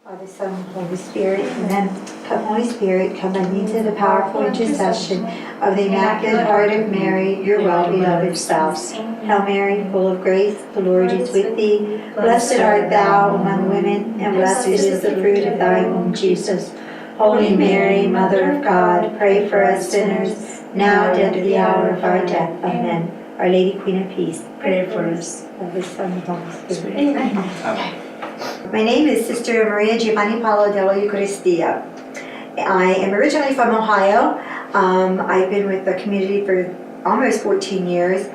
Father, Son, and Holy Spirit, amen. Come, Holy Spirit, come by means of the powerful intercession of the Immaculate Heart of Mary, your well-beloved spouse. Hail Mary, full of grace, the Lord is with thee. Blessed art thou among women, and blessed is the fruit of thy womb, Jesus. Holy Mary, Mother of God, pray for us sinners, now and at the hour of our death. Amen. Our Lady, Queen of Peace, pray for us. Father, Son, and Holy Spirit. Amen. My name is Sister Maria Giovanni Paolo della Eucharistia. I am originally from Ohio. I've been with the community for almost 14 years.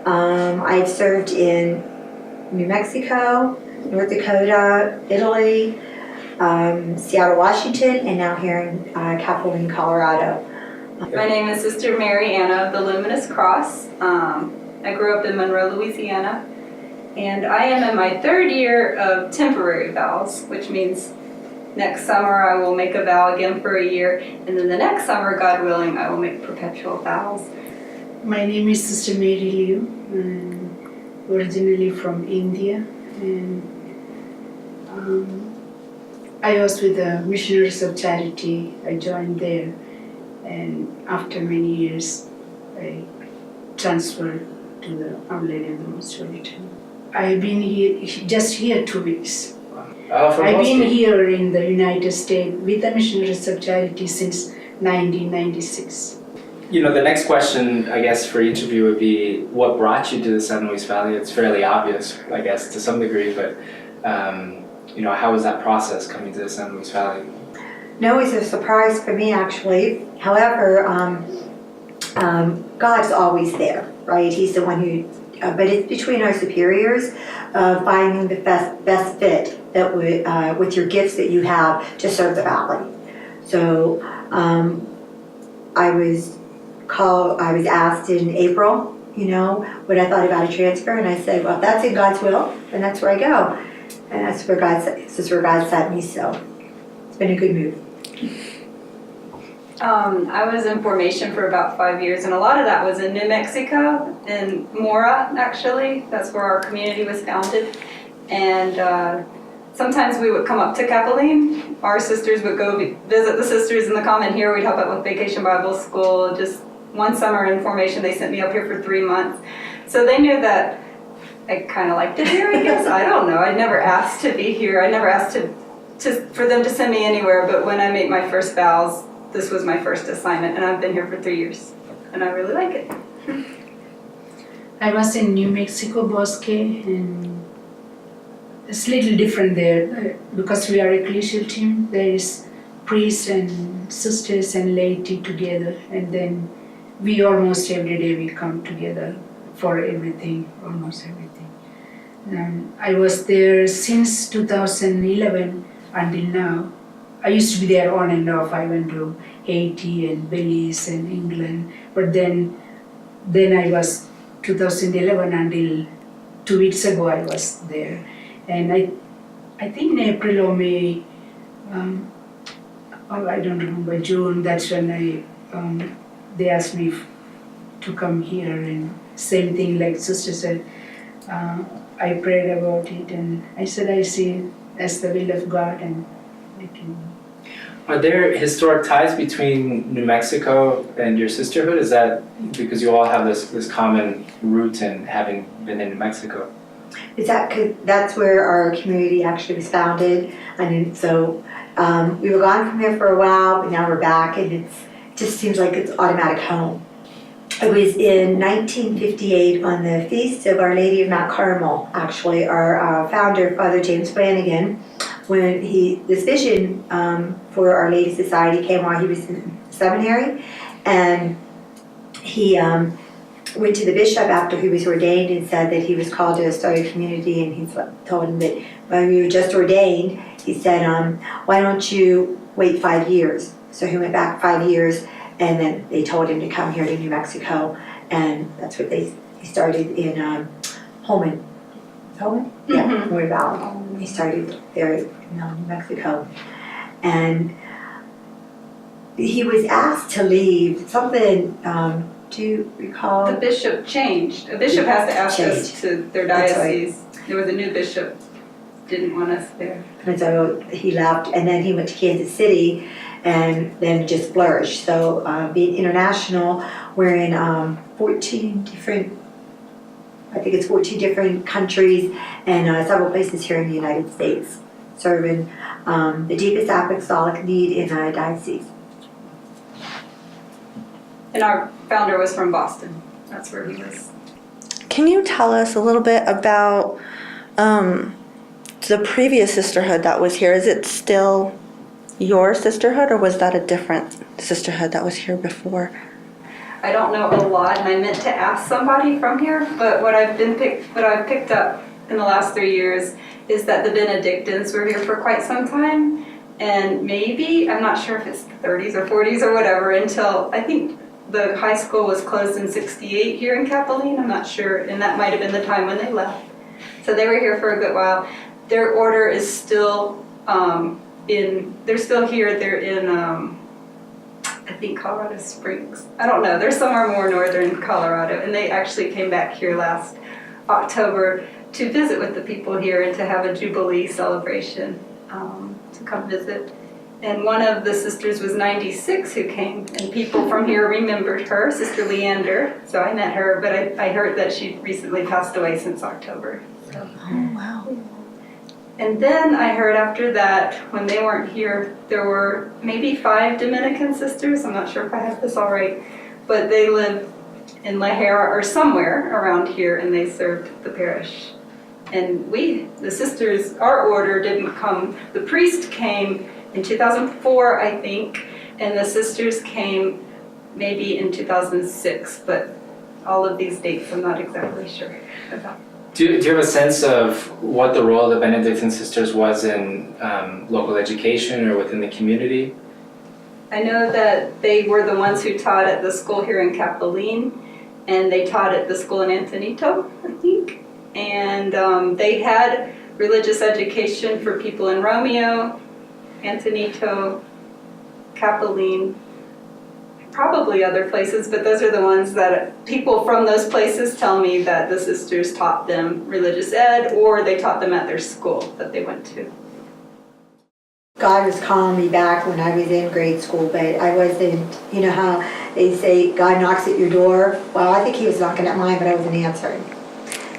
I've served in New Mexico, North Dakota, Italy, Seattle, Washington, and now here in Capilene, Colorado. My name is Sister Mary Anna of the Luminous Cross. I grew up in Monroe, Louisiana. And I am in my third year of temporary vows, which means next summer I will make a vow again for a year, and then the next summer, God willing, I will make perpetual vows. My name is Sister Mary Liu, and originally from India, and I was with the Missionaries of Charity. I joined there, and after many years, I transferred to the Our Lady of the Most Holy Trinity. I've been here 2 weeks. I've been here in the United States with the Missionaries of Charity since 1996. You know, the next question, I guess, for each of you would be, what brought you to the San Luis Valley? It's fairly obvious, I guess, to some degree, but, you know, how was that process coming to the San Luis Valley? No, it's a surprise for me, actually. However, God's always there, right? He's the one who, but it's between our superiors, finding the best fit that would, with your gifts that you have to serve the valley. So I was asked in April, you know, what I thought about a transfer, and I said, well, if that's in God's will, then that's where I go. And that's where God sent me, so it's been a good move. I was in formation for about 5 years, and a lot of that was in New Mexico, in Mora, actually. That's where our community was founded. And sometimes we would come up to Capilene. Our sisters would go visit the sisters in the common here. We'd help out with Vacation Bible School. Just one summer in formation, they sent me up here for 3 months. So they knew that I kind of liked it here, I guess. I don't know. I'd never asked to be here. I never asked for them to send me anywhere. But when I made my first vows, this was my first assignment, and I've been here for 3 years, and I really like it. I was in New Mexico, Bosque, and it's a little different there because we are a ecclesial team. There is priests and sisters and laity together, and then we almost every day we come together for everything, almost everything. I was there since 2011 until now. I used to be there on and off. I went to Haiti and Belize and England, but then I was 2011 until 2 weeks ago I was there, and I think in April or May, I don't remember, June. That's when they asked me to come here, and same thing like Sister said. I prayed about it, and I said I see it as the will of God, and I can. Are there historic ties between New Mexico and your sisterhood? Is that because you all have this common root in having been in New Mexico? That's where our community actually was founded, and so we were gone from here for a while, but now we're back, and it just seems like it's automatic home. It was in 1958 on the feast of Our Lady of Mount Carmel, actually, our founder, Father James Flanagan, when this vision for Our Lady Society came while he was in seminary, and he went to the bishop after he was ordained and said that he was called to start a community, and he told him that when we were just ordained, he said, why don't you wait 5 years? So he went back 5 years, and then they told him to come here to New Mexico, and that's what he started in Holman. Holman? Yeah, Moore Valley. He started there in New Mexico. And he was asked to leave something, do you recall? The bishop changed. A bishop has to ask us to their diocese. There was a new bishop. didn't want us there. And so he left, and then he went to Kansas City, and then just flourished. So being international, we're in 14 different, I think it's 14 different countries and several places here in the United States, serving the deepest apostolic need in a diocese. And our founder was from Boston. That's where he was. Can you tell us a little bit about the previous sisterhood that was here? Is it still your sisterhood, or was that a different sisterhood that was here before? I don't know a lot, and I meant to ask somebody from here, but what I've picked up in the last 3 years is that the Benedictines were here for quite some time, and maybe, I'm not sure if it's the 30s or 40s or whatever, until I think the high school was closed in 68 here in Capitoline, I'm not sure, and that might have been the time when they left. So they were here for a good while. Their order is still they're still here, they're in, I think Colorado Springs. I don't know, they're somewhere more northern Colorado, and they actually came back here last October to visit with the people here and to have a Jubilee celebration, to come visit. And one of the sisters was 96 who came, and people from here remembered her, Sister Leander. So I met her, but I heard that she recently passed away since October. So. Oh, wow. And then I heard after that, when they weren't here, there were maybe 5 Dominican sisters. I'm not sure if I have this all right, but they live in La Jera or somewhere around here, and they served the parish. And the sisters, our order didn't come. The priest came in 2004, I think, and the sisters came maybe in 2006, but all of these dates I'm not exactly sure about. Do you have a sense of what the role of the Benedictine sisters was in local education or within the community? I know that they were the ones who taught at the school here in Capitoline, and they taught at the school in Antonito, I think. And they had religious education for people in Romeo, Antonito, Capitoline, probably other places, but those are the ones that people from those places tell me that the sisters taught them religious ed, or they taught them at their school that they went to. God was calling me back when I was in grade school, but I wasn't, you know how they say God knocks at your door? Well, I think he was knocking at mine, but I wasn't answering.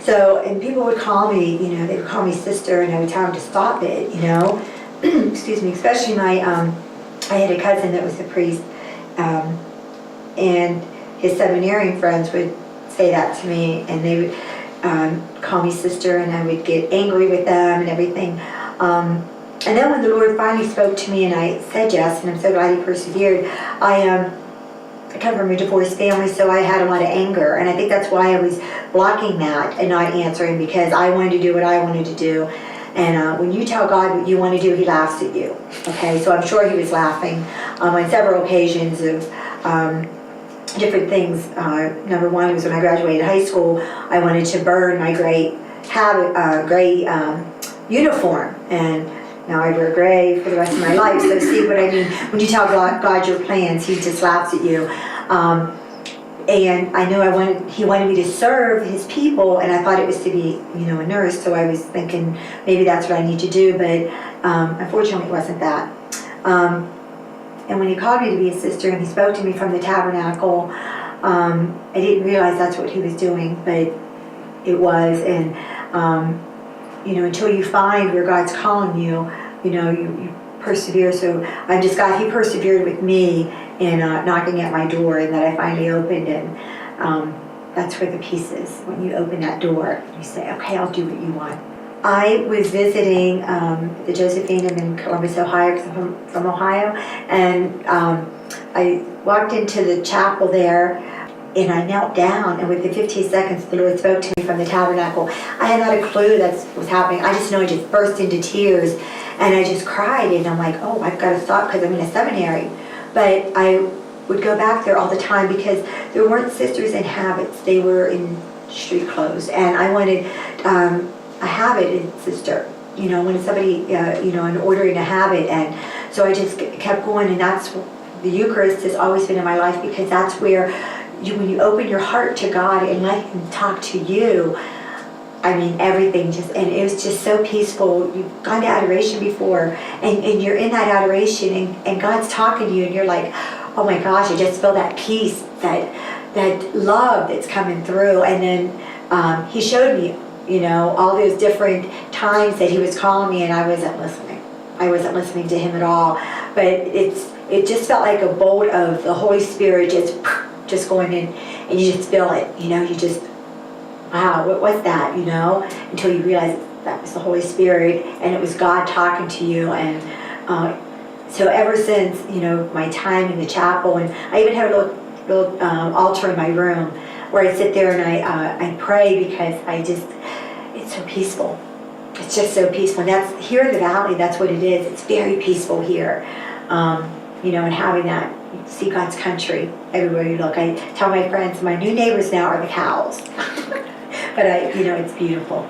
So, and people would call me, you know, they would call me sister, and I would tell them to stop it, you know. Excuse me, especially my, I had a cousin that was a priest, and his seminarian friends would say that to me, and they would call me sister, and I would get angry with them and everything. And then when the Lord finally spoke to me and I said yes, and I'm so glad he persevered, I come from a divorced family, so I had a lot of anger, and I think that's why I was blocking that and not answering, because I wanted to do what I wanted to do. And when you tell God what you want to do, he laughs at you. Okay, so I'm sure he was laughing on several occasions of different things. Number one was when I graduated high school, I wanted to burn my gray uniform, and now I wear gray for the rest of my life. So see what I mean? When you tell God your plans, he just laughs at you. And I knew he wanted me to serve his people, and I thought it was to be, you know, a nurse. So I was thinking maybe that's what I need to do, but unfortunately it wasn't that. And when he called me to be a sister and he spoke to me from the tabernacle, I didn't realize that's what he was doing, but it was. And you know, until you find where God's calling you, you know, you persevere. So I'm just glad he persevered with me in knocking at my door, and that I finally opened. And that's where the peace is. When you open that door, you say, okay, I'll do what you want. I was visiting the Josephinum in Columbus, Ohio, because I'm from Ohio, and I walked into the chapel there, and I knelt down, and within 15 seconds, the Lord spoke to me from the tabernacle. I had not a clue that's what was happening. I just know I just burst into tears, and I just cried, and I'm like, oh, I've got to stop because I'm in a seminary. But I would go back there all the time because there weren't sisters in habits. They were in street clothes, and I wanted a habit sister. You know, when somebody, you know, an order in a habit, and so I just kept going, and that's the Eucharist has always been in my life, because that's where when you open your heart to God and let him talk to you, I mean, everything just, and it was just so peaceful. You've gone to adoration before, and you're in that adoration, and God's talking to you, and you're like, oh my gosh, I just feel that peace, that love that's coming through. And then he showed me, you know, all those different times that he was calling me, and I wasn't listening. I wasn't listening to him at all. But it just felt like a bolt of the Holy Spirit just going in, and you just feel it, you know, you just, wow, what was that, you know, until you realize that was the Holy Spirit, and it was God talking to you. And so ever since, you know, my time in the chapel, and I even have a little altar in my room where I sit there and I pray, because it's so peaceful. It's just so peaceful. And that's here in the valley, that's what it is. It's very peaceful here. You know, and having that, you see God's country everywhere you look. I tell my friends, my new neighbors now are the cows. But you know, it's beautiful.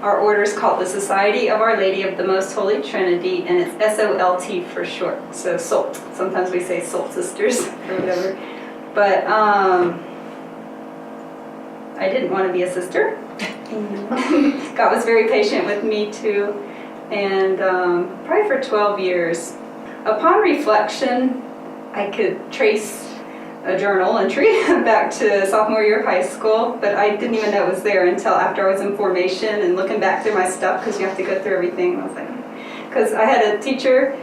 Our order is called the Society of Our Lady of the Most Holy Trinity, and it's SOLT for short, so SOLT. Sometimes we say SOLT sisters or whatever. But I didn't want to be a sister. God was very patient with me too, and probably for 12 years. Upon reflection, I could trace a journal entry back to sophomore year of high school, but I didn't even know it was there until after I was in formation and looking back through my stuff, because you have to go through everything. I was like, because I had a teacher,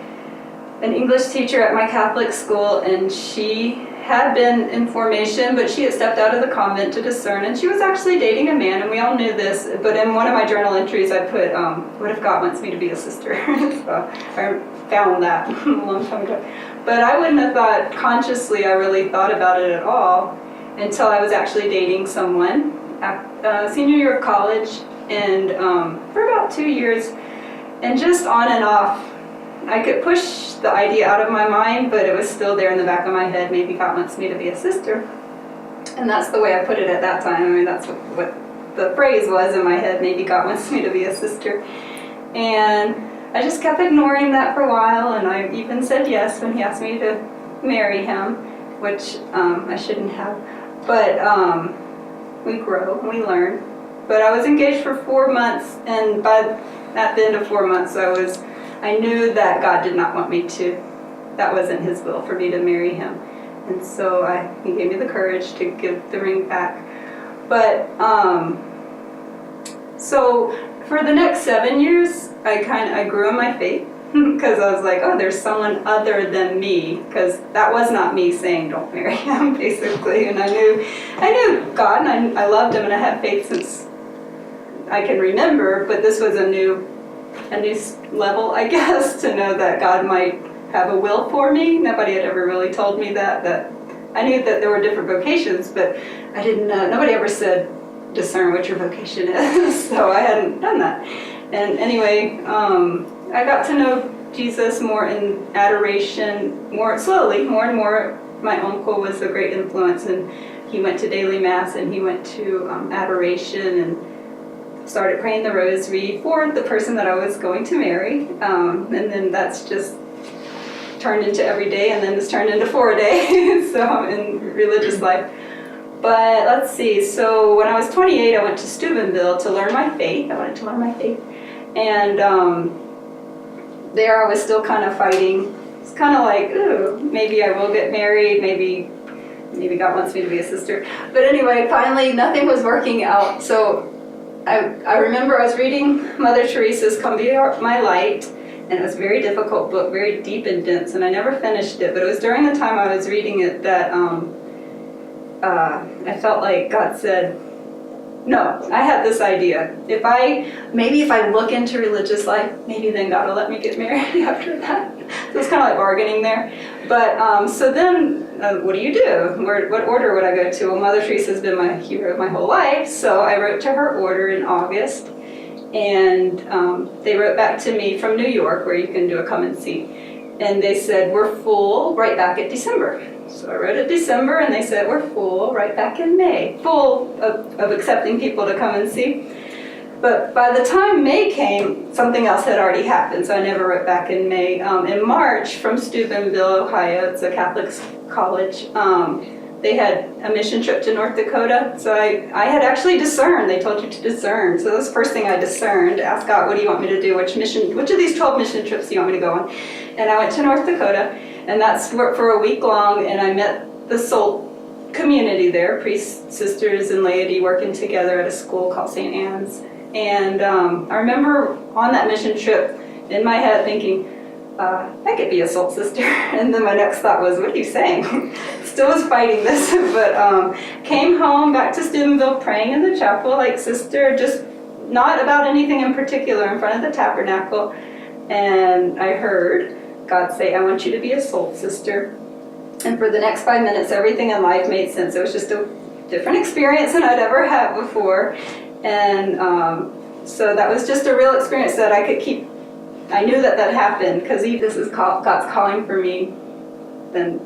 an English teacher at my Catholic school, and she had been in formation, but she had stepped out of the convent to discern, and she was actually dating a man, and we all knew this. But in one of my journal entries, I put, what if God wants me to be a sister? So I found that a long time ago. But I wouldn't have thought consciously, I really thought about it at all until I was actually dating someone at senior year of college, and for about 2 years, and just on and off. I could push the idea out of my mind, but it was still there in the back of my head. Maybe God wants me to be a sister. And that's the way I put it at that time. I mean, that's what the phrase was in my head. Maybe God wants me to be a sister. And I just kept ignoring that for a while, and I even said yes when he asked me to marry him, which I shouldn't have. But we grow and we learn. But I was engaged for 4 months, and at the end of 4 months, I knew that God did not want me to. That wasn't his will for me to marry him. And so he gave me the courage to give the ring back. But, so for the next 7 years, I grew in my faith, because I was like, oh, there's someone other than me, because that was not me saying don't marry him, basically. And I knew God, and I loved him, and I had faith since I can remember, but this was a new level, I guess, to know that God might have a will for me. Nobody had ever really told me that I knew that there were different vocations, but I didn't know, nobody ever said discern what your vocation is, so I hadn't done that. And anyway, I got to know Jesus more in adoration, more slowly, more and more. My uncle was a great influence, and he went to daily mass, and he went to adoration, and started praying the rosary for the person that I was going to marry, and then that's just turned into every day, and then it's turned into 4 days, so in religious life. But let's see, so when I was 28, I went to Steubenville to learn my faith. I wanted to learn my faith, and there I was still kind of fighting. It's kind of like, ooh, maybe I will get married, maybe God wants me to be a sister. But anyway, finally nothing was working out, so I remember I was reading Mother Teresa's Come Be My Light, and it was a very difficult book, very deep and dense, and I never finished it, but it was during the time I was reading it that I felt like God said, no, I had this idea. Maybe if I look into religious life, maybe then God will let me get married after that. So it's kind of like bargaining there. But so then, what do you do? What order would I go to? Well, Mother Teresa's been my hero my whole life, so I wrote to her order in August, and they wrote back to me from New York, where you can do a come and see, and they said, we're full, right back at December. So I wrote it December, and they said, we're full right back in May, full of accepting people to come and see. But by the time May came, something else had already happened, so I never wrote back in May. In March, from Steubenville, Ohio, it's a Catholic college, they had a mission trip to North Dakota. So I had actually discerned. They told you to discern. So that was the first thing I discerned. Ask God, what do you want me to do? Which of these 12 mission trips do you want me to go on? And I went to North Dakota, and that's for a week long, and I met the SOLT community there, priests, sisters, and laity working together at a school called St. Anne's. And I remember on that mission trip, in my head thinking, I could be a SOLT sister. And then my next thought was, what are you saying? Still was fighting this, but came home, back to Steubenville, praying in the chapel like sister, just not about anything in particular in front of the tabernacle. And I heard God say, I want you to be a SOLT sister. And for the next 5 minutes, everything in life made sense. It was just a different experience than I'd ever had before. And so that was just a real experience that I could keep. I knew that happened, because if this is God's calling for me, then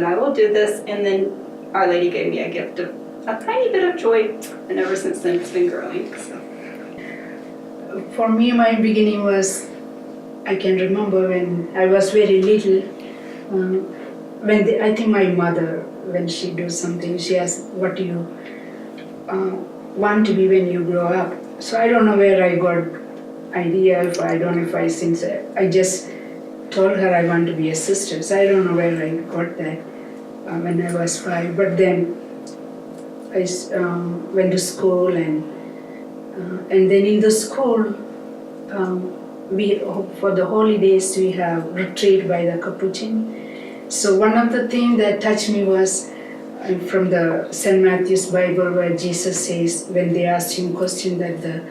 I will do this. And then Our Lady gave me a gift of a tiny bit of joy, and ever since then it's been growing. So. For me, my beginning was, I can remember when I was very little, I think my mother, when she does something, she asks, what do you want to be when you grow up? So I don't know where I got idea, since I just told her I want to be a sister. So I don't know where I got that when I was 5. But then I went to school, and then in the school, we for the holidays we have retreat by the Capuchin. So one of the things that touched me was from the St. Matthew's Bible, where Jesus says, when they asked him question that the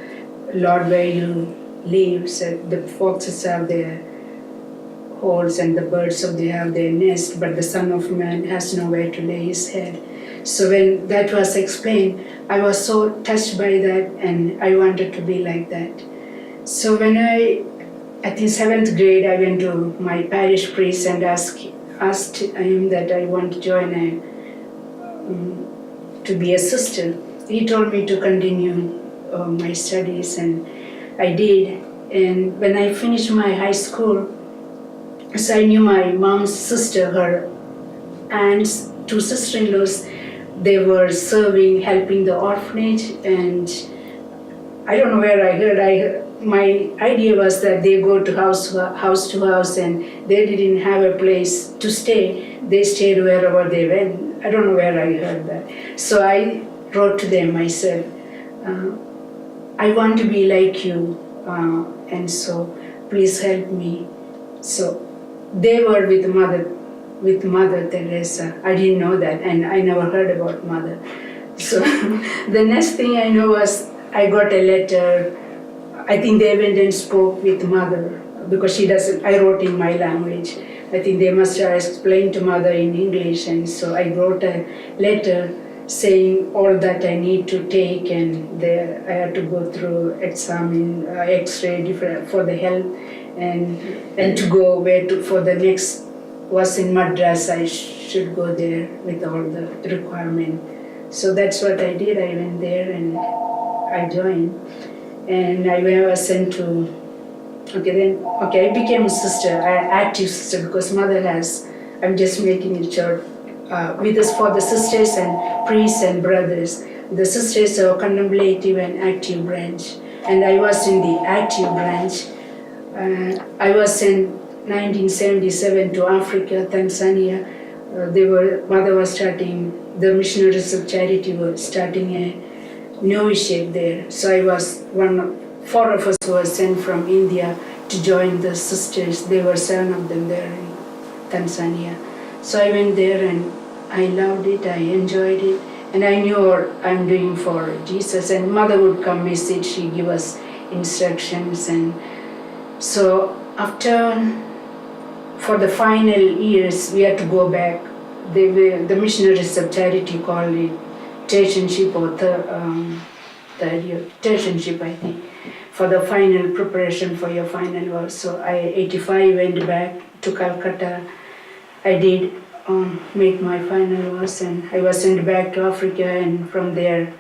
Lord, where you live, said the foxes have their holes and the birds they have their nest, but the Son of Man has nowhere to lay his head. So when that was explained, I was so touched by that, and I wanted to be like that. So when I think 7th grade, I went to my parish priest and asked him that I want to join to be a sister. He told me to continue my studies, and I did. And when I finished my high school, so I knew my mom's sister, her aunts, 2 sister-in-laws, they were helping the orphanage, and I don't know where I heard, my idea was that they go to house to house, and they didn't have a place to stay. They stayed wherever they went. I don't know where I heard that. So I wrote to them, I said, I want to be like you, and so please help me. So they were with Mother Teresa. I didn't know that, and I never heard about Mother. So the next thing I know was I got a letter. I think they went and spoke with Mother, because she doesn't, I wrote in my language. I think they must have explained to Mother in English, and so I wrote a letter saying all that I need to take, and there I had to go through exam, X-ray different for the health, and to go for the next was in Madras. I should go there with all the requirement. So that's what I did. I went there and I joined, and I was sent to. I became a sister, active sister, because Mother has. I'm just making it short. With us for the sisters and priests and brothers. The sisters are contemplative and active branch, and I was in the active branch. I was in 1977 to Africa, Tanzania. Mother was starting, the Missionaries of Charity were starting a novitiate there. So I was 4 of us were sent from India to join the sisters. There were 7 of them there in Tanzania. So I went there and I loved it, I enjoyed it, and I knew what I'm doing for Jesus. And Mother would come visit, she'd give us instructions. And so for the final years, we had to go back. The Missionaries of Charity called it tertianship or third year, tertianship, I think, for the final preparation for your final work. So I, 85, went back to Calcutta. I did make my final works, and I was sent back to Africa, and from there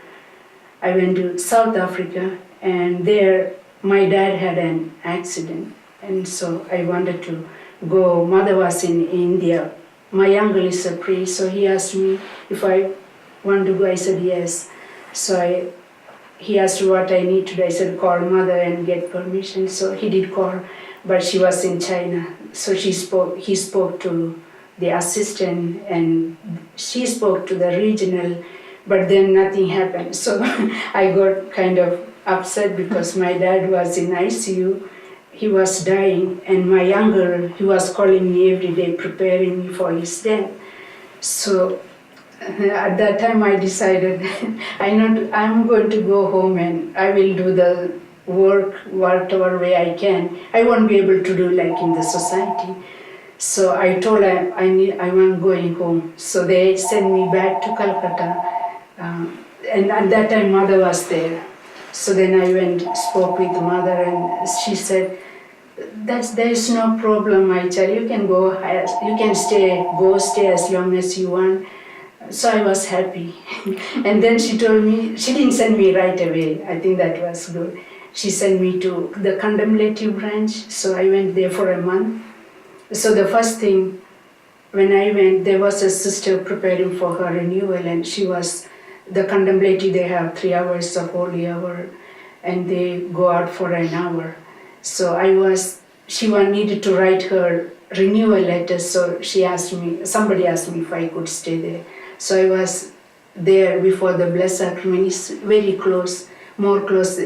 I went to South Africa, and there my dad had an accident, and so I wanted to go. Mother was in India my uncle is a priest, so he asked me if I want to go. I said yes. So he asked what I need to do. I said call mother and get permission. So he did call, but she was in China. So he spoke to the assistant and she spoke to the regional, but then nothing happened. So I got kind of upset because my dad was in ICU. He was dying, and my uncle, he was calling me every day, preparing me for his death. So at that time I decided I'm going to go home and I will do the work whatever way I can. I won't be able to do like in the society. So I told them I want going home. So they sent me back to Calcutta. And at that time mother was there. So then I went, spoke with mother, and she said, there is no problem, my child. You can go, you can stay as long as you want. So I was happy. And then she told me, she didn't send me right away. I think that was good. She sent me to the contemplative branch. So I went there for a month. So the first thing, when I went, there was a sister preparing for her renewal, and she was, the contemplative, they have 3 hours of holy hour, and they go out for an hour. So she needed to write her renewal letter, so somebody asked me if I could stay there. So I was there before the Blessed Sacrament. It's very close, more close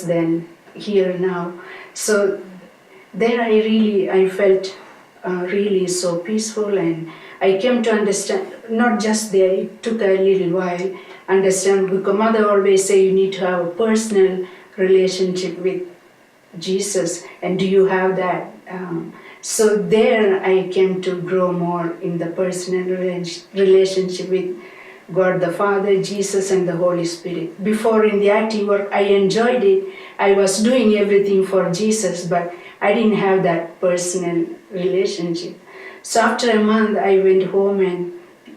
than here now. So there I felt really so peaceful, and I came to understand, not just there, it took a little while, understand, because mother always say you need to have a personal relationship with Jesus, and do you have that? So there I came to grow more in the personal relationship with God the Father, Jesus, and the Holy Spirit. Before in the active work, I enjoyed it. I was doing everything for Jesus, but I didn't have that personal relationship. So after a month, I went home, and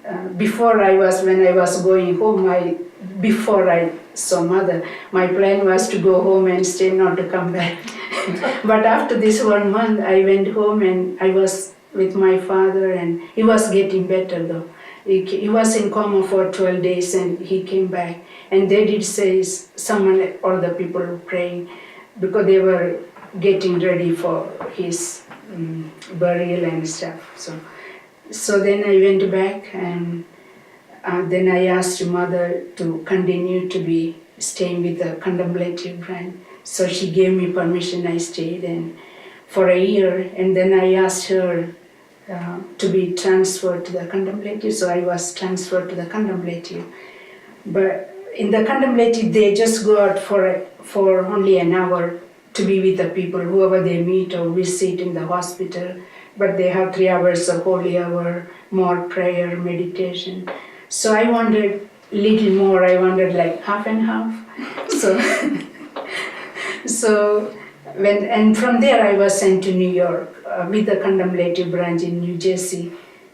when I was going home, before I saw mother, my plan was to go home and stay, not to come back. But after this 1 month, I went home and I was with my father, and he was getting better though. He was in coma for 12 days and he came back. And they did say all the people were praying, because they were getting ready for his burial and stuff. So then I went back, and then I asked mother to continue to be staying with the contemplative branch. So she gave me permission. I stayed and for a year, and then I asked her to be transferred to the contemplative. So I was transferred to the contemplative. But in the contemplative, they just go out for only an hour to be with the people, whoever they meet or visit in the hospital. But they have 3 hours of holy hour, more prayer, meditation. So I wanted little more. I wanted like half and half. And from there I was sent to New York with the contemplative branch in New Jersey,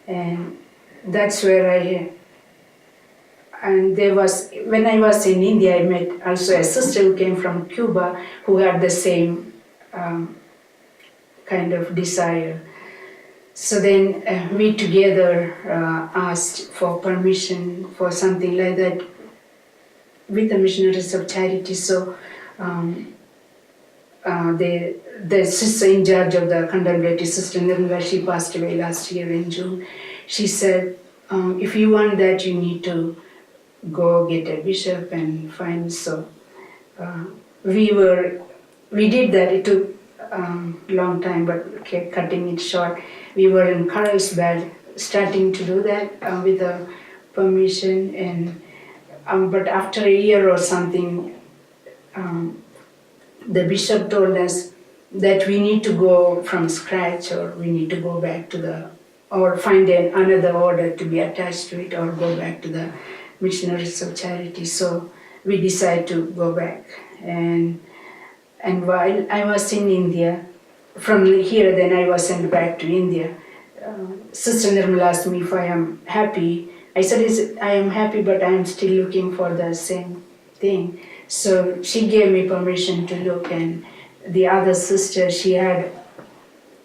and that's where when I was in India, I met also a sister who came from Cuba who had the same kind of desire. So then we together asked for permission for something like that with the Missionaries of Charity. So the sister in charge of the contemplative, Sister Nirmala, she passed away last year in June. She said, if you want that, you need to go get a bishop and find. So we did that. It took long time, but cutting it short, we were in Carlsbad starting to do that with the permission, and but after a year or something, the bishop told us that we need to go from scratch, or we need to go back to or find another order to be attached to it, or go back to the Missionaries of Charity. So we decided to go back. And while I was in India, from here then I was sent back to India. Sister Nirmala asked me if I am happy. I said, I am happy, but I am still looking for the same thing. So she gave me permission to look, and the other sister she had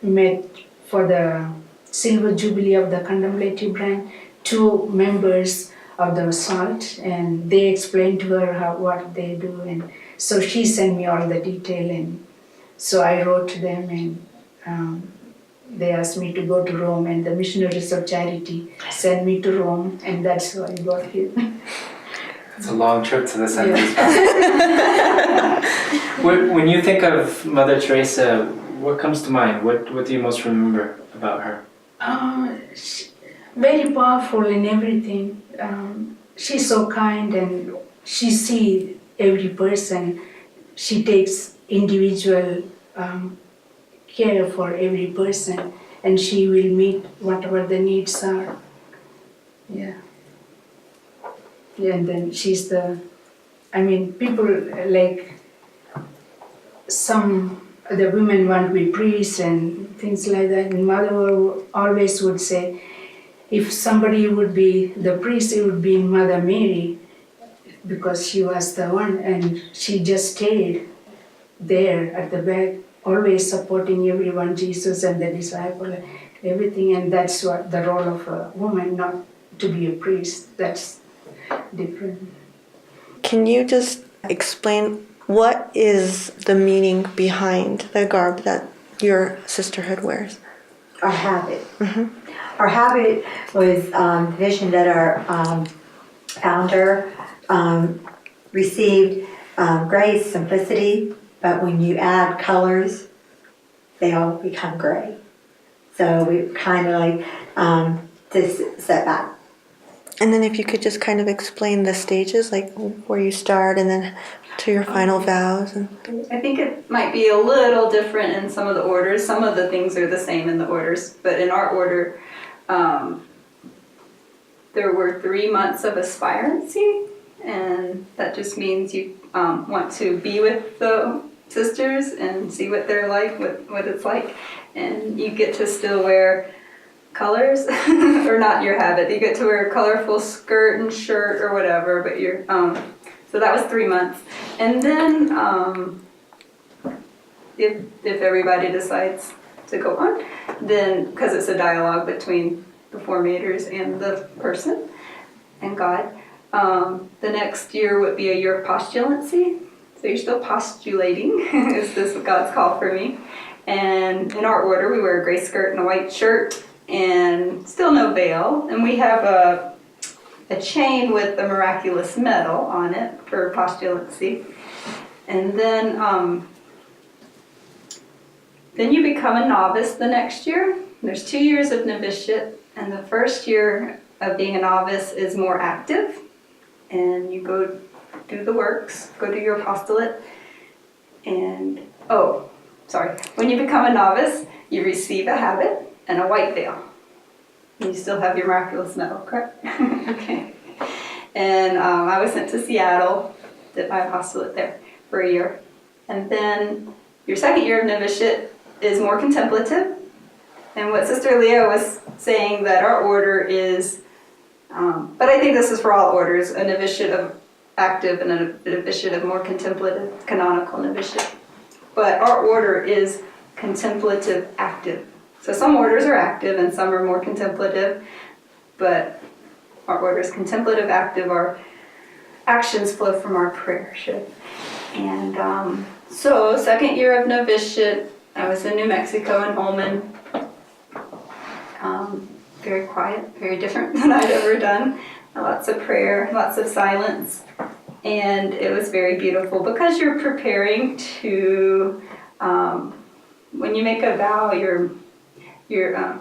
met for the Silver Jubilee of the Contemplative Brand, 2 members of the SOLT, and they explained to her what they do, and so she sent me all the detail, and so I wrote to them, and they asked me to go to Rome, and the Missionaries of Charity sent me to Rome, and that's how I got here. It's a long trip to the San Luis Valley. When you think of Mother Teresa, what comes to mind? What do you most remember about her? Very powerful in everything. She's so kind, and she sees every person. She takes individual care for every person, and she will meet whatever the needs are. Yeah. Yeah, and then she's people like the women want to be priests and things like that. And Mother always would say, if somebody would be the priest, it would be Mother Mary, because she was the one, and she just stayed there at the back, always supporting everyone, Jesus and the disciple, everything, and that's what the role of a woman, not to be a priest. That's different. Can you just explain what is the meaning behind the garb that your sisterhood wears? Our habit. Mm-hmm. Our habit was the vision that our founder received, grace, simplicity, but when you add colors, they all become gray. So we kind of like this setback. And then if you could just kind of explain the stages, like where you start and then to your final vows. I think it might be a little different in some of the orders. Some of the things are the same in the orders, but in our order, there were 3 months of aspirancy, and that just means you want to be with the sisters and see what they're like, what it's like, and you get to still wear colors, or not your habit. You get to wear a colorful skirt and shirt or whatever, but you're so that was 3 months, and then if everybody decides to go on, then because it's a dialogue between the formators and the person and God, the next year would be a year of postulancy. So you're still postulating. Is this what God's call for me? And in our order, we wear a gray skirt and a white shirt, and still no veil. And we have a chain with a miraculous medal on it for postulancy. And then you become a novice the next year. There's 2 years of novitiate, and the first year of being a novice is more active, and you go do the works, go do your apostolate, and when you become a novice, you receive a habit and a white veil. And you still have your miraculous medal, correct? Okay. And I was sent to Seattle, did my apostolate there for a year. And then your second year of novitiate is more contemplative. And what Sister Leah was saying, that our order is, but I think this is for all orders, a novitiate of active and a novitiate of more contemplative, canonical novitiate. But our order is contemplative active. So some orders are active and some are more contemplative, but our order is contemplative active. Our actions flow from our prayership. And so second year of novitiate, I was in New Mexico in Holman. Very quiet, very different than I'd ever done. Lots of prayer, lots of silence. And it was very beautiful because you're preparing to, when you make a vow,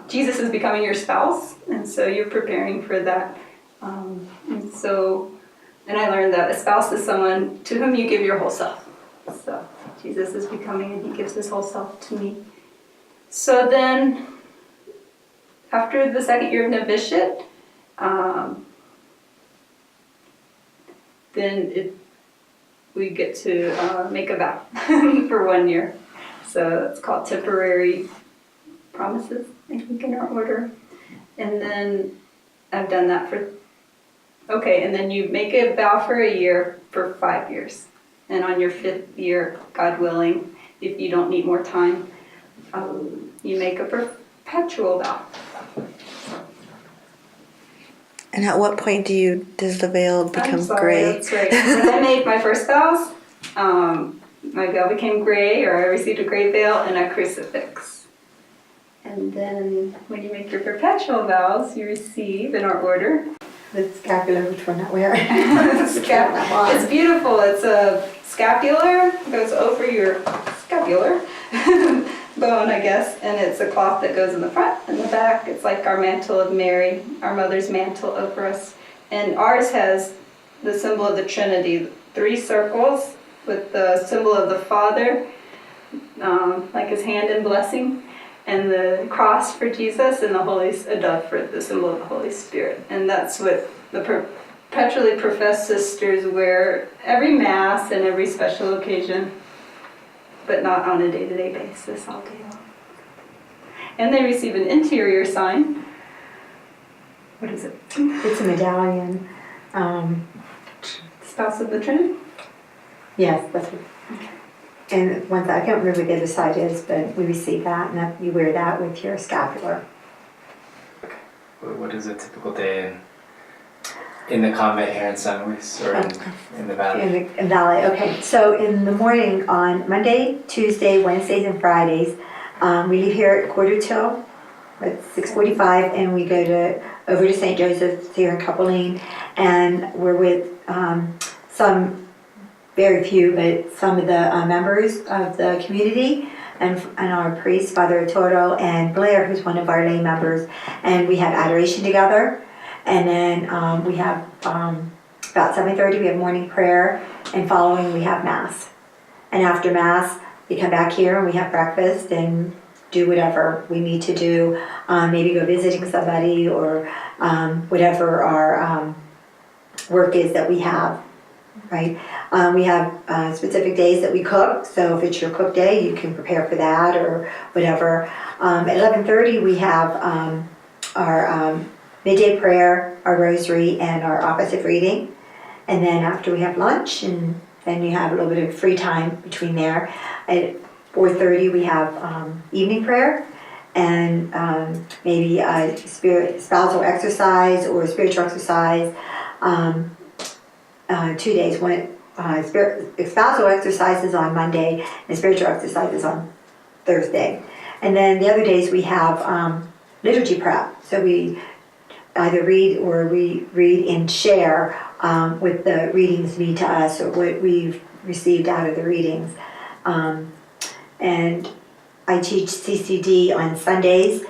Jesus is becoming your spouse, and so you're preparing for that. And I learned that a spouse is someone to whom you give your whole self. So Jesus is becoming, and he gives his whole self to me. So then, after the second year of novitiate, we get to make a vow for 1 year. So it's called temporary promises, I think, in our order. And then I've done that and then you make a vow for a year for 5 years. And on your 5th year, God willing, if you don't need more time, you make a perpetual vow. And at what point does the veil I'm become sorry, gray? that's right. When I made my first vows, my veil became gray, or I received a gray veil and a crucifix. And then when you make your perpetual vows, you receive, in our order, The scapular, which we're not wearing. it's beautiful. It's a scapular, goes over your scapular bone, I guess, and it's a cloth that goes in the front and the back. It's like our mantle of Mary, our mother's mantle over us. And ours has the symbol of the Trinity, 3 circles with the symbol of the Father, like his hand in blessing, and the cross for Jesus, and a dove for the symbol of the Holy Spirit. And that's what the perpetually professed sisters wear every Mass and every special occasion, but not on a day-to-day basis all day long. And they receive an interior sign. What is it? It's a medallion. Spouse of the Trinity? Yes, that's what. And once, I can't remember what the other side is, but we receive that, and you wear that with your scapular. What is a typical day in the convent here in San Luis or in the valley? In Valley, okay. So in the morning on Monday, Tuesday, Wednesdays, and Fridays, we leave here at 4:45, at 6:45, and we go over to St. Joseph's here in Capelline, and we're with very few, but some of the members of the community, and our priest, Father Toro, and Blair, who's one of our lay members, and we have adoration together. And then we have about 7:30 we have morning prayer, and following we have Mass. And after Mass we come back here and we have breakfast and do whatever we need to do, maybe go visiting somebody or whatever our work is that we have, right? We have specific days that we cook, so if it's your cook day you can prepare for that or whatever. At 11:30 we have our midday prayer, our rosary, and our opposite reading. And then after we have lunch, and then you have a little bit of free time between there. At 4:30 we have evening prayer, and maybe a spousal exercise or spiritual exercise. 2 days, one spousal exercise is on Monday, and spiritual exercise is on Thursday. And then the other days we have liturgy prep. So we either read or we read and share what the readings mean to us or what we've received out of the readings. And I teach CCD on Sundays,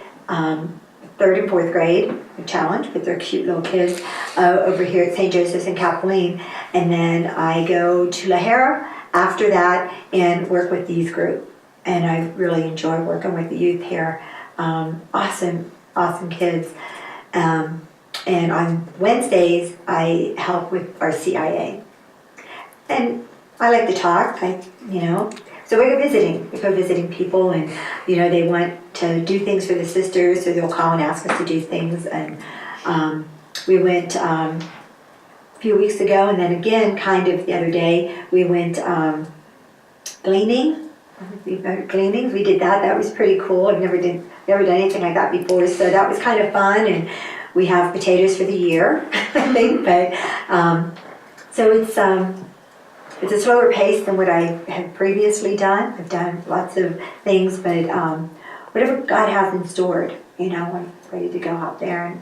3rd and 4th grade, a challenge with their cute little kids over here at St. Joseph's in Capelline. And then I go to La Hera after that and work with the youth group. And I really enjoy working with the youth here. Awesome kids. And on Wednesdays, I help with our CIA. And I like to talk, so we go visiting people, and, they want to do things for the sisters, so they'll call and ask us to do things. And we went a few weeks ago, and then again, kind of the other day, we went gleaning. We did that. That was pretty cool. I've never done anything like that before, so that was kind of fun. And we have potatoes for the year, I think. But so it's a slower pace than what I had previously done. I've done lots of things, but whatever God has in store, I'm ready to go out there. And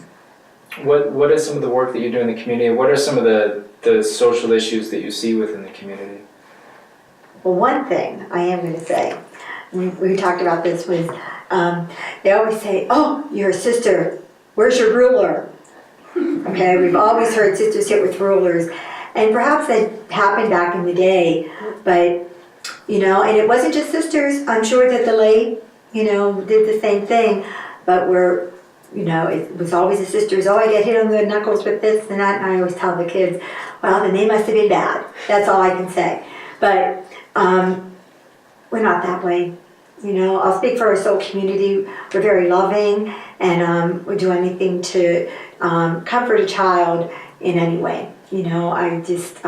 What is some of the work that you do in the community? What are some of the social issues that you see within the community? Well, one thing I am going to say, we talked about this, was they always say, "Oh, you're a sister. Where's your ruler?" Okay, we've always heard sisters hit with rulers, and perhaps that happened back in the day, but and it wasn't just sisters. I'm sure that the lay, did the same thing, but it was always the sisters. Oh, I get hit on the knuckles with this and that, and I always tell the kids, well, then they must have been bad. That's all I can say. But we're not that way. I'll speak for our SOLT community. We're very loving, and we do anything to comfort a child in any way. I just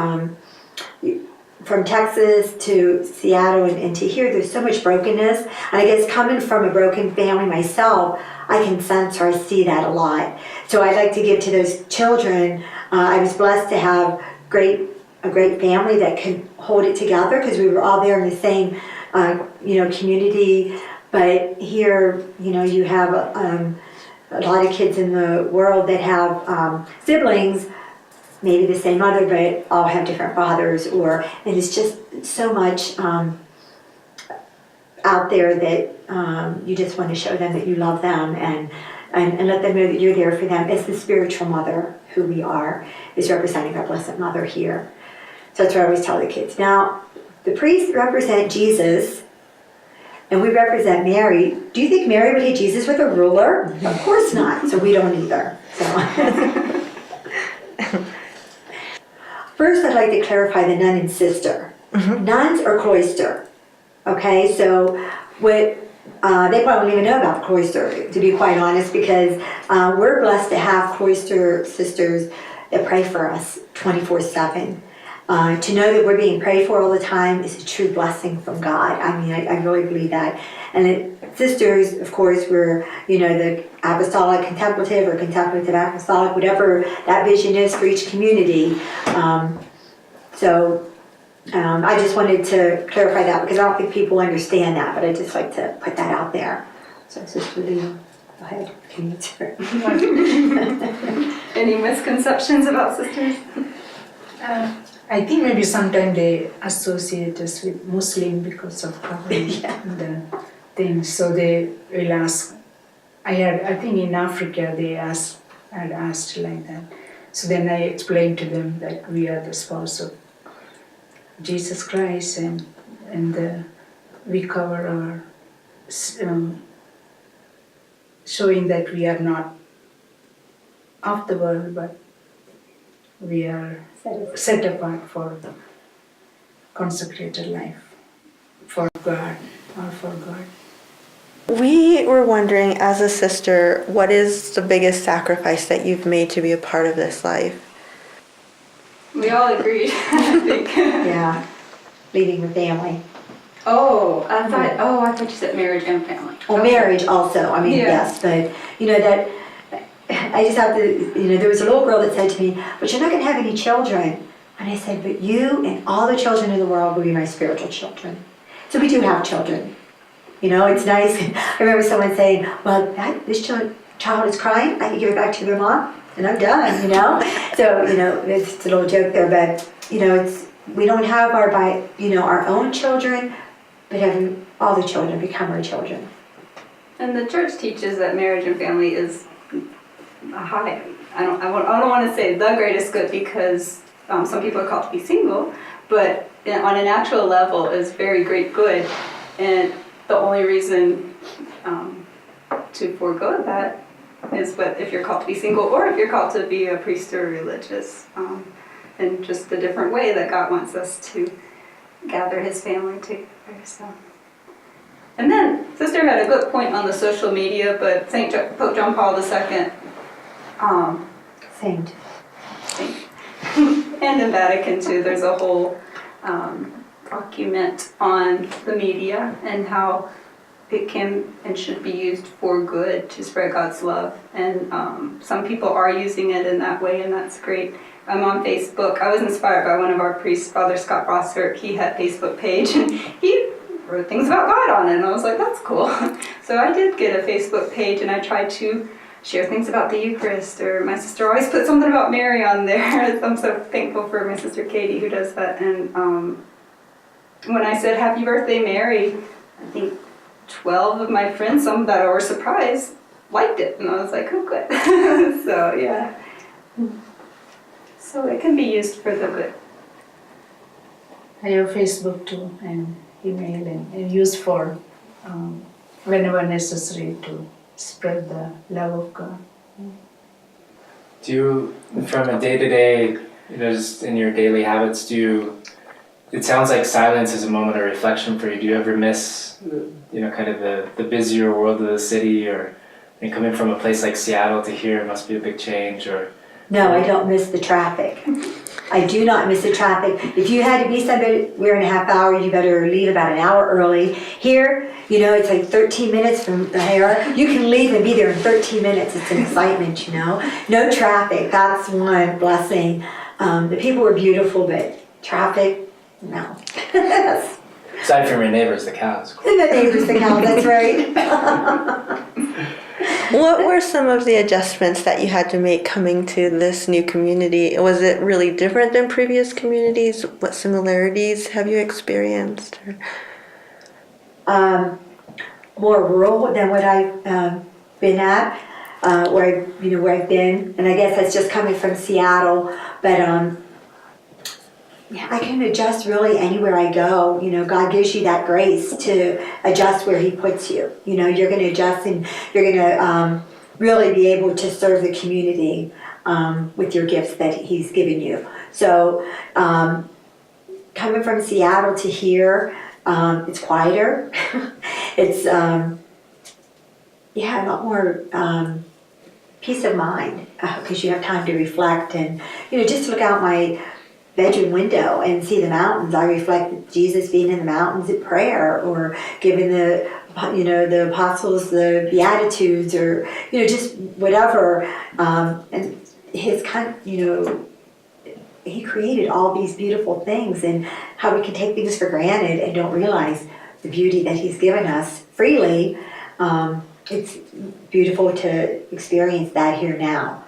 from Texas to Seattle and to here, there's so much brokenness. And I guess coming from a broken family myself, I can sense or I see that a lot. So I'd like to give to those children. I was blessed to have a great family that could hold it together because we were all there in the same, community. But here, you have a lot of kids in the world that have siblings, maybe the same mother, but all have different fathers, and it's just so much out there that you just want to show them that you love them and let them know that you're there for them. It's the spiritual mother who we are, is representing our Blessed Mother here. So that's what I always tell the kids. Now, the priests represent Jesus, and we represent Mary. Do you think Mary would hit Jesus with a ruler? Of course not, so we don't either. So. First, I'd like to clarify the nun and sister. Mm-hmm. Nuns are cloister. Okay, so what they probably don't even know about cloister, to be quite honest, because we're blessed to have cloister sisters that pray for us 24/7. To know that we're being prayed for all the time is a true blessing from God. I mean, I really believe that. And sisters, of course, we're, the apostolic contemplative or contemplative apostolic, whatever that vision is for each community. I just wanted to clarify that because I don't think people understand that, but I'd just like to put that out there. So, Sister Leo, go ahead. Can you answer? Any misconceptions about sisters? I think maybe sometimes they associate us with Muslim because of covering the things. So they will ask. I think in Africa they had asked like that. So then I explained to them that we are the spouse of Jesus Christ, and we cover our showing that we are not of the world, but we are set apart for the consecrated life for God or for God. We were wondering, as a sister, what is the biggest sacrifice that you've made to be a part of this life? We all agreed, I think. Yeah, leading the family. I thought you said marriage and family. Well, Okay. marriage also, I mean, yes, but, that, I just have to, there was a little girl that said to me, but you're not going to have any children. And I said, but you and all the children in the world will be my spiritual children. So we do have children. It's nice. I remember someone saying, well, this child is crying, I can give it back to their mom, and I'm done, So, it's a little joke there, but, we don't have our own children, but having all the children become our children. And the church teaches that marriage and family is a high. I don't want to say the greatest good because some people are called to be single, but on an actual level is very great good. And the only reason to forego that is if you're called to be single or if you're called to be a priest or religious, and just the different way that God wants us to gather His family together. So. And then Sister had a good point on the social media, but Pope John Paul II, Saint. and in Vatican II, there's a whole document on the media and how it can and should be used for good to spread God's love. And some people are using it in that way, and that's great. I'm on Facebook. I was inspired by one of our priests, Father Scott Rossert. He had a Facebook page, and he wrote things about God on it, and I was like, that's cool. So I did get a Facebook page, and I tried to share things about the Eucharist, or my sister always put something about Mary on there. I'm so thankful for my sister Katie who does that. And when I said happy birthday Mary, I think 12 of my friends, some that were surprised, liked it, and I was like, oh good. So yeah, so it can be used for the good. I have Facebook too, and email, and use for whenever necessary to spread the love of God. Do you, from a day-to-day, just in your daily habits, it sounds like silence is a moment of reflection for you. Do you ever miss, kind of the busier world of the city, and coming from a place like Seattle to here must be a big change, or? No, I don't miss the traffic. I do not miss the traffic. If you had to be somewhere in a half hour, you better leave about an hour early. Here, you know, it's like 13 minutes from here. You can leave and be there in 13 minutes. It's an excitement, you know. No traffic, that's one blessing. The people were beautiful, but traffic, no. Aside from your neighbors, the cows. And the neighbors, the cow, that's right. What were some of the adjustments that you had to make coming to this new community? Was it really different than previous communities? What similarities have you experienced? More rural than what I've been at, where I've been, and I guess that's just coming from Seattle. But yeah, I can adjust really anywhere I go. You know, God gives you that grace to adjust where He puts you. You know, you're going to adjust, and you're going to really be able to serve the community with your gifts that He's given you. So, coming from Seattle to here, it's quieter. It's a lot more peace of mind because you have time to reflect and just look out my bedroom window and see the mountains. I reflect Jesus being in the mountains at prayer, or giving the apostles the Beatitudes, or just whatever. And His He created all these beautiful things, and how we can take things for granted and don't realize the beauty that He's given us freely. It's beautiful to experience that here now.